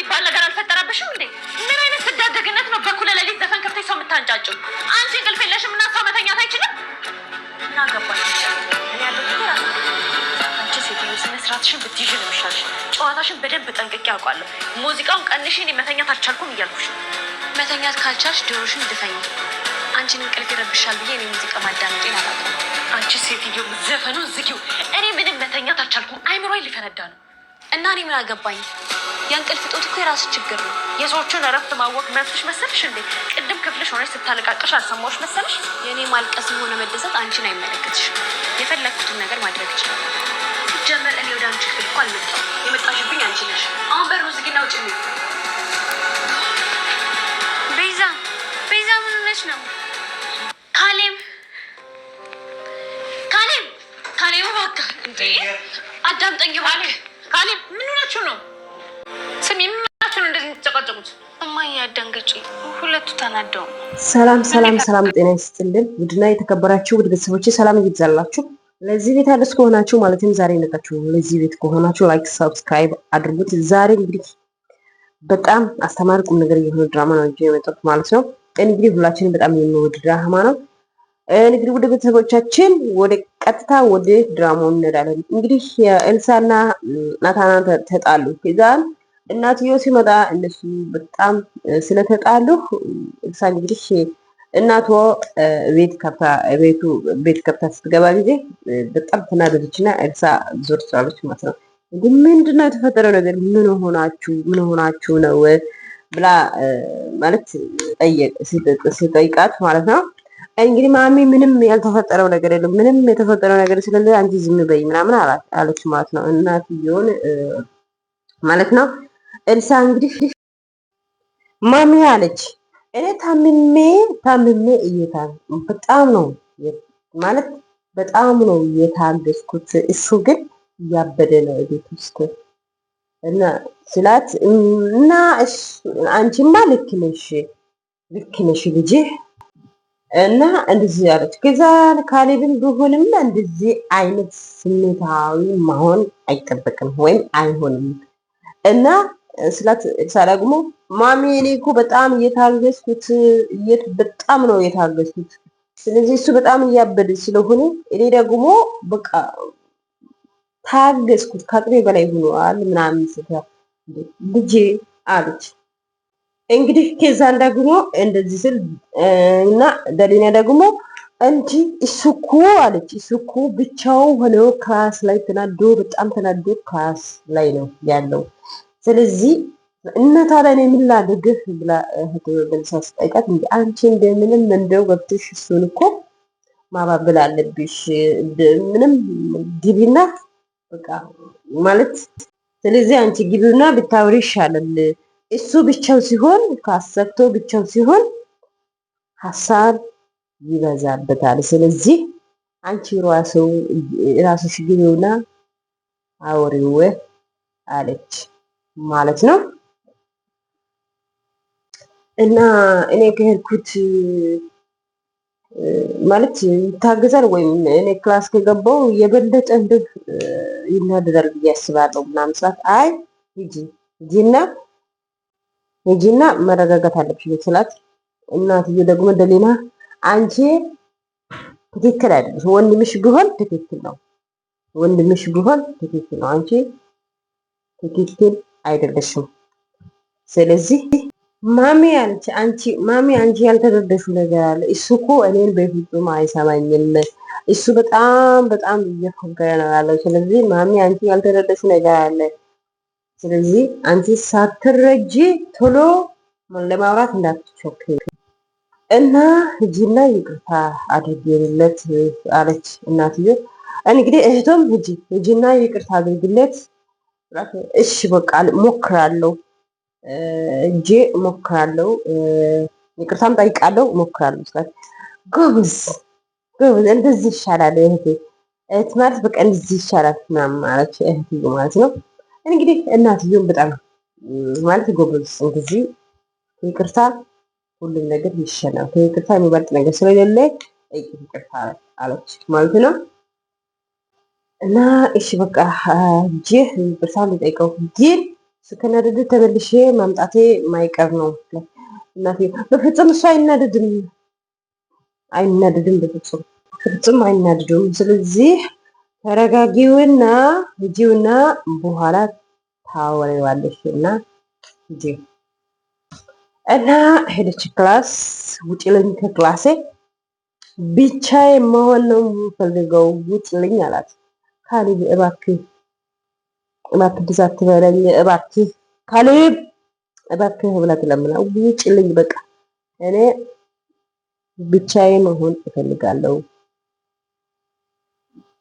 የሚባል ነገር አልፈጠረብሽም እንዴ? ምን አይነት ስዳደግነት ነው? በኩለ ሌሊት ዘፈን ከፍተሽ ሰው የምታንጫጭው አንቺ እንቅልፍ የለሽም እና ሰው መተኛት አይችልም? ምን አገባሽ? እኔ ያለሁት አንቺ ሴትዮ ስነ ስርዓትሽን ብትይዥ ነው የሚሻልሽ። ጨዋታሽን በደንብ ጠንቅቄ አውቃለሁ። ሙዚቃውን ቀንሽ፣ እኔ መተኛት አልቻልኩም እያልኩሽ ነው። መተኛት ካልቻልሽ ዶሮሽን ድፈኝ። አንቺን እንቅልፍ ይረብሻል ብዬ እኔ ሙዚቃ ማዳመጤን አላውቅም። አንቺ ሴትዮ ዘፈኑን ዝጊው። እኔ ምንም መተኛት አልቻልኩም። አይምሮዬ ሊፈነዳ ነው። እና እኔ ምን አገባኝ? የእንቅልፍ ጦት እኮ የራሱ ችግር ነው። የሰዎቹን እረፍት ማወቅ መብትሽ መሰልሽ እንዴ? ቅድም ክፍልሽ ሆነሽ ስታለቃቅሽ አልሰማሁሽ መሰልሽ? የእኔ ማልቀስም ሆነ መደሰት አንቺን አይመለከትሽም። የፈለግኩትን ነገር ማድረግ ይችላል። ሲጀመር እኔ ወደ አንቺ ክፍል እኮ አልመጣሁም። የመጣሽብኝ አንቺ ነሽ። አሁን በሩ ዝጊና ውጭ። ቤዛ ቤዛ፣ ምን ሆነሽ ነው? ካሌብ ካሌብ ካሌብ፣ እባክህ እንዴ አዳምጠኝ እባክህ። ካሌብ ምን ሆናችሁ ነው? ስሚ፣ ምን ሆናችሁ ነው እንደዚህ የምትጨቃጨቁት? እማዬ አትደንግጪ፣ ሁለቱ ተናደው። ሰላም ሰላም ሰላም፣ ጤና ይስጥልን ውድና የተከበራችሁ ውድ ቤተሰቦቼ፣ ሰላም ይብዛላችሁ። ለዚህ ቤት አዲስ ከሆናችሁ ማለትም ዛሬ መጣችሁ ለዚህ ቤት ከሆናችሁ ላይክ ሰብስክራይብ አድርጉት። ዛሬ እንግዲህ በጣም አስተማሪ ቁም ነገር የሆነ ድራማ ነው የመጣሁት ማለት ነው። እንግዲህ ሁላችንም በጣም የምንወድ ድራማ ነው። እንግዲህ ወደ ቤተሰቦቻችን ወደ ቀጥታ ወደ ድራማው እንሄዳለን። እንግዲህ ኤልሳና ናታን ተጣሉ። ከዛን እናትዮ ሲመጣ እነሱ በጣም ስለተጣሉ ኤልሳ እንግዲህ እናቷ ቤት ከፍታ ስትገባ ጊዜ በጣም ተናደደችና ኤልሳ ዞር ትላለች ማለት ነው። እንግዲህ ምንድነው የተፈጠረው ነገር? ምን ሆናችሁ ነው ብላ ማለት ሲጠይቃት ማለት ነው። እንግዲህ ማሚ ምንም ያልተፈጠረው ነገር የለም፣ ምንም የተፈጠረው ነገር ስለሌለ አንቺ ዝም በይ ምናምን አለች ማለት ነው። እናትየውን ማለት ነው። ኤልሳ እንግዲህ ማሚ አለች፣ እኔ ታምሜ በጣም ነው ማለት በጣም ነው የታገስኩት፣ እሱ ግን እያበደ ነው ቤት ውስጥ እና ስላት እና አንቺማ ልክ ነሽ ልጄ እና እንደዚህ ያለች። ከዛ ካሌብን ቢሆንም እንደዚህ አይነት ስሜታዊ መሆን አይጠበቅም ወይም አይሆንም እና ስላት ኤልሳ ደግሞ ማሚ እኔ እኮ በጣም በጣም ነው የታገስኩት፣ ስለዚህ እሱ በጣም እያበደ ስለሆነ እኔ ደግሞ በቃ ታገስኩት፣ ከአቅሜ በላይ ሆኗል ምናምን ስትል ልጄ አለች። እንግዲህ ከዛን ደግሞ እንደዚህ ስል እና ደሊና ደግሞ እንጂ እሱ እኮ ብቻው ሆኖ ክላስ ላይ በጣም ተናዶ ክላስ ላይ ነው ያለው። ስለዚህ እናታ ላይ ነው የሚላደግህ ብላ በልሳ ስጠይቃት እንዴ አንቺ እንደምንም እንደው ገብተሽ እሱን እኮ ማባበል አለብሽ፣ ምንም ግቢና በቃ ማለት ስለዚህ አንቺ ግቢና ብታወሪ ይሻላል። እሱ ብቻው ሲሆን ካሰብቶ ብቻው ሲሆን ሀሳብ ይበዛበታል። ስለዚህ አንቺ ራስሽ ግቢውና አውሪው አለች ማለት ነው። እና እኔ ከሄድኩት ማለት ይታገዛል ወይም እኔ ክላስ ከገባው የበለጠ እንደው ይናደዳል ብዬ አስባለሁ ምናምን ስላት አይ ሂጂና መረጋጋት አለብሽ ስላት እናትዬ ደግሞ ደሊና አንቺ ትክክል አይደለሽ፣ ወንድምሽ ቢሆን ትክክል ነው፣ አንቺ ትክክል አይደለሽም። ስለዚህ ማሚ አንቺ ያልተረዳሽው ነገር አለ። እሱ እኮ እኔን በፍጹም አይሰማኝም፣ እሱ በጣም እየፎገረ ነው ያለው። ስለዚህ ማሚ አንቺ ያልተረዳሽው ነገር አለ። ስለዚህ አንቺ ሳትረጂ ቶሎ ለማውራት እንዳትቸኩሪ እና ሂጂና ይቅርታ አድርጊለት አለች እናትዬ። እንግዲህ እህቶም ሂጂና ይቅርታ አድርጊለት። እሺ በቃ ሞክራለሁ፣ ይቅርታም ጠይቃለሁ፣ ሞክራለሁ። ጎበዝ እንደዚህ ይሻላል እህቴ። እህት ማለት በቃ እንደዚህ ይሻላል ምናምን ማለት እህትዬ ማለት ነው። እንግዲህ እናትየውም በጣም ማለት ጎበዝ እንደዚህ ይቅርታ ሁሉም ነገር ይሸናል። ከይቅርታ የሚበልጥ ነገር ስለሌለ ይቅርታ አለች ማለት ነው። እና እሺ በቃ ሂጄ ይቅርታ ልጠይቀው ግን ስከናደድ ተመልሼ ማምጣቴ ማይቀር ነው። እናቴ በፍጹም እሱ አይናደድም በፍጹም አይናደድም። ስለዚህ ተረጋጊውና ሂጂውና በኋላ ታወሪዋለሽ እና ሂጂ እና ሄደች ክላስ። ውጭልኝ ከክላሴ ብቻዬ መሆን ነው የምፈልገው ውጭልኝ አላት። ካሌብ እባክህ እንደዛ አትበለኝ እባክህ ካሌብ እባክህ ብላ ትለምና ውጭልኝ በቃ እኔ ብቻዬ መሆን እፈልጋለሁ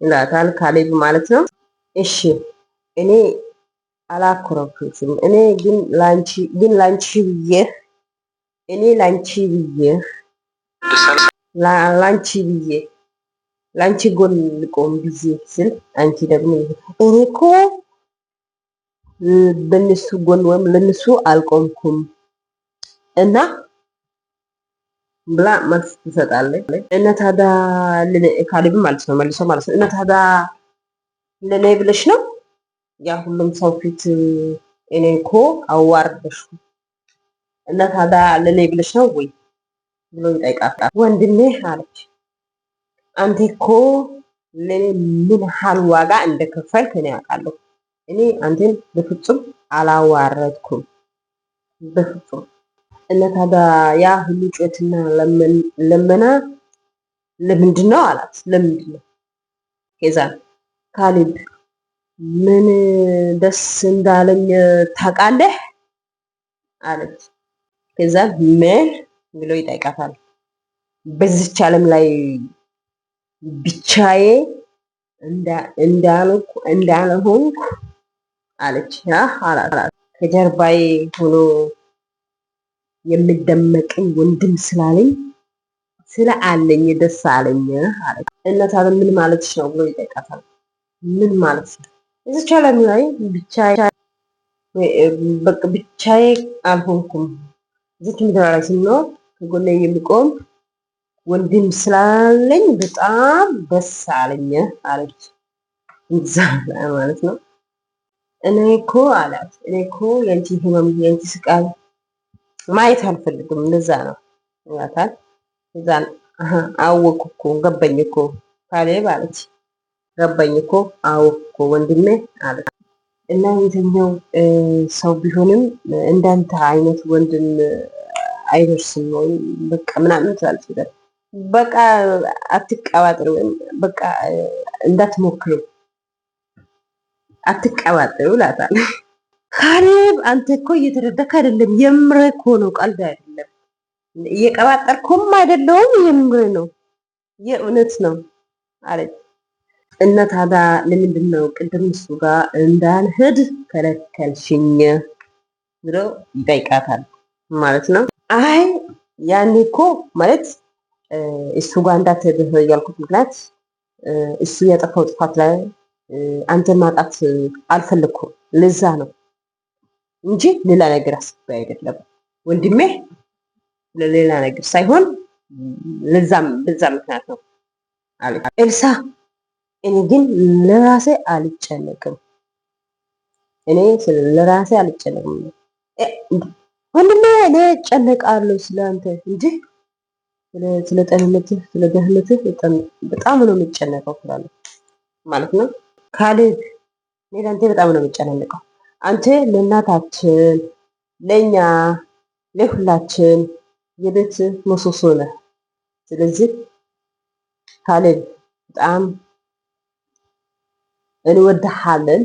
ይላታል ካሌብ ማለት ነው። እሺ እኔ አላኮረፍሽም እኔ ግን ላንቺ ብዬ እኔ ላንቺ ጎን ልቆም ብዬ ስል አንቺ ደግሞ እኔ እኮ በእነሱ ጎን ወይም ለነሱ አልቆምኩም እና ብላ መልስ ትሰጣለች። እና ታዲያ ካሌብ ማለት ነው መልሶ ማለት ነው እና ታዲያ ለኔ ብለሽ ነው ያ ሁሉም ሰው ፊት እኔ እኮ አዋርደሽ እና ታዲያ ለኔ ብለሽ ነው ወይ ብሎ ይጠይቃታል። ወንድሜ አለች አንተ እኮ ለኔ ምን ያህል ዋጋ እንደከፈልክ እኔ አውቃለሁ። እኔ አንተን በፍጹም አላዋረድኩም በፍጹም። እና ታዲያ ያ ሁሉ ጩኸትና ለመና ለምንድን ነው አላት። ለምንድን ነው ከዛ ካሌብ ምን ደስ እንዳለኝ ታውቃለህ አለች። ከዛ ምን ብሎ ይጠይቃታል። በዚች ዓለም ላይ ብቻዬ እንዳልሆንኩ አለች። አላት ከጀርባዬ ሆኖ የምደመቅኝ ወንድም ስለአለኝ ደስ አለኝ አለች። እና ታዲያ ምን ማለትሽ ነው ብሎ ይጠይቃታል። ምን ማለት ነው እዚች ዓለም ላይ ብቻዬ አልሆንኩም እዚች ምድር ላይ ስኖር ከጎኔ የሚቆም ወንድም ስላለኝ በጣም ደስ አለኝ አለች። እዛ ማለት ነው። እኔ እኮ አላት እኔ እኮ የአንቺ ህመም የአንቺ ስቃይ ማየት አልፈልግም እንደዛ ነው ይላታል። እዛ አወኩ እኮ ገባኝ እኮ ካሌብ አለች። ገባኝ እኮ አወኩ እኮ ወንድሜ አለች። እና የትኛው ሰው ቢሆንም እንዳንተ አይነት ወንድም አይደርስም ወይ በቃ ምናምን ትላለች። በቃ አትቀባጥሩ ወይም በቃ እንዳትሞክሩ አትቀባጥሩ ይላታል። ካሌብ አንተ እኮ እየተረዳክ አይደለም፣ የምር እኮ ነው፣ ቀልድ አይደለም። እየቀባጠርኩም አይደለውም፣ የምር ነው፣ የእውነት ነው አለች። እና ታዲያ ለምንድን ነው ቅድም እሱ ጋር እንዳልሄድ ከለከልሽኝ ብሎ ይጠይቃታል ማለት ነው። አይ ያኔ እኮ ማለት እሱ ጋር እንዳትሄድ ያልኩት ምክንያት እሱ ያጠፋው ጥፋት ላይ አንተን ማጣት አልፈለኩም፣ ለዛ ነው እንጂ ሌላ ነገር አስቤ አይደለም ወንድሜ፣ ለሌላ ነገር ሳይሆን በዛ ምክንያት ነው አለች ኤልሳ። እኔ ግን ለራሴ አልጨነቅም፣ ወንድሜ እኔ እጨነቃለሁ ስለአንተ እንጂ ስለ ጤንነትህ ስለ ደህንነትህ በጣም ነው የሚጨነቀው ትላለች ማለት ነው። ካሌብ እኔ ለአንተ በጣም ነው የሚጨነቀው። አንተ ለእናታችን ለእኛ ለሁላችን የቤት ምሰሶ ነህ። ስለዚህ ካሌብ በጣም እንወድሃለን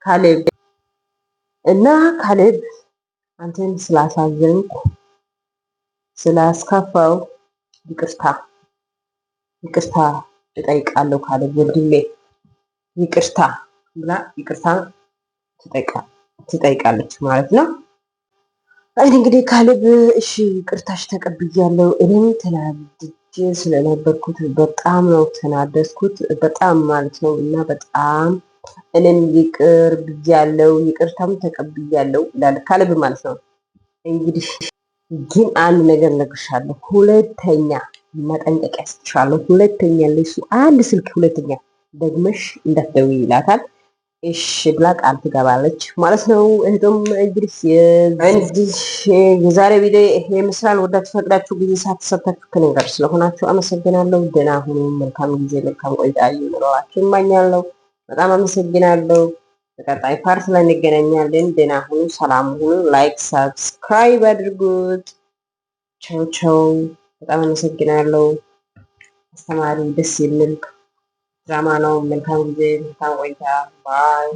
ካሌብ። እና ካሌብ አንተን ስላሳዘንኩ ስላስከፋው ይቅርታ እጠይቃለሁ ካሌብ ወንድሜ ይቅርታ ብላ ይቅርታ ትጠይቃለች ማለት ነው። እንግዲህ ካሌብ እሺ ይቅርታሽ ተቀብያለሁ፣ እኔም ተናድጄ ስለነበርኩት በጣም ነው ተናደስኩት። በጣም ማለት ነው እና በጣም እኔም ይቅር ብያለው፣ ይቅርታም ተቀብያለው ይላል ካሌብ ማለት ነው። እንግዲህ ግን አንድ ነገር እነግርሻለሁ፣ ሁለተኛ መጠንቀቂያ ሰጥሻለሁ። ሁለተኛ ለሱ አንድ ስልክ ሁለተኛ ደግመሽ እንዳትደውይ ይላታል። እሺ ብላ ቃል ትገባለች ማለት ነው። እህቱም እንግዲህ የዛሬ ቪዲዮ ይሄ ይመስላል። ወዳችሁ ፈቅዳችሁ ጊዜ ሳትሰጣችሁ ከኔ ጋር ስለሆናችሁ አመሰግናለሁ። ደህና ሁኑ። መልካም ጊዜ፣ መልካም ቆይታ ይኖራችሁ እመኛለሁ። በጣም አመሰግናለሁ። በቀጣይ ፓርት ላይ እንገናኛለን። ደህና ሁኑ፣ ሰላም ሁኑ። ላይክ ሰብስክራይብ አድርጉት። ቻው ቻው። በጣም አመሰግናለሁ። አስተማሪ ደስ የሚል ድራማ ነው። መልካም ጊዜ፣ መልካም ቆይታ። ባይ